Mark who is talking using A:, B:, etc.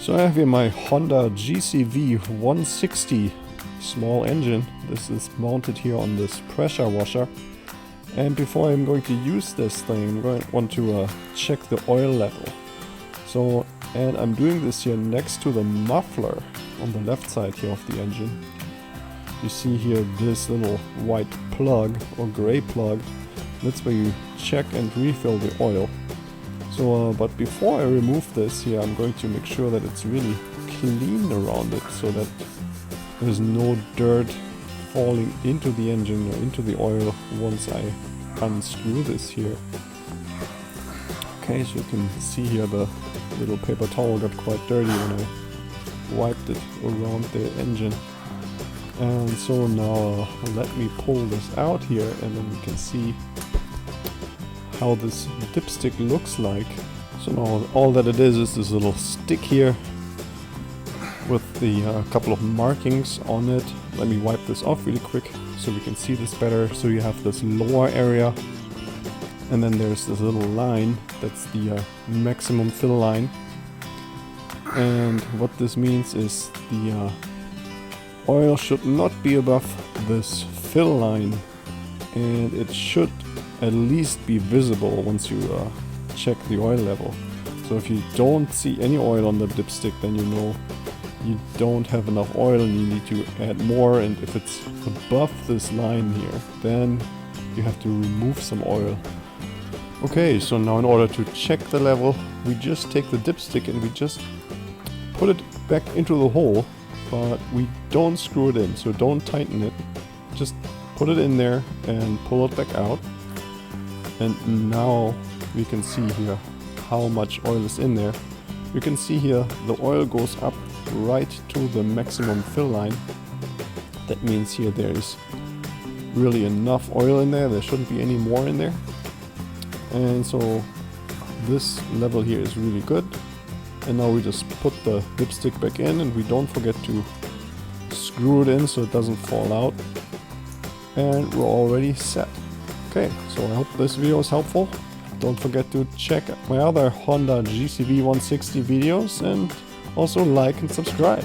A: So I have here my Honda GCV 160 small engine. This is mounted here on this pressure washer. And before I'm going to use this thing, I'm going to want to check the oil level. So, and I'm doing this here next to the muffler on the left side here of the engine. You see here this little white plug or gray plug. That's where you check and refill the oil. So, but before I remove this here, I'm going to make sure that it's really clean around it so that there's no dirt falling into the engine or into the oil once I unscrew this here. Okay, so you can see here the little paper towel got quite dirty when I wiped it around the engine. And so now let me pull this out here and then you can see how this dipstick looks like. So now all that it is this little stick here with the couple of markings on it. Let me wipe this off really quick so we can see this better. So you have this lower area and then there's this little line, that's the maximum fill line. And what this means is the oil should not be above this fill line, and it should at least be visible once you check the oil level. So if you don't see any oil on the dipstick, then you know you don't have enough oil and you need to add more. And if it's above this line here, then you have to remove some oil. Okay, so now in order to check the level, we just take the dipstick and we just put it back into the hole, but we don't screw it in, so don't tighten it. Just put it in there and pull it back out. And now we can see here how much oil is in there. You can see here the oil goes up right to the maximum fill line. That means here there is really enough oil in there. There shouldn't be any more in there. And so this level here is really good. And now we just put the dipstick back in and we don't forget to screw it in so it doesn't fall out. And we're already set. Okay, so I hope this video is helpful. Don't forget to check my other Honda GCV 160 videos and also like and subscribe.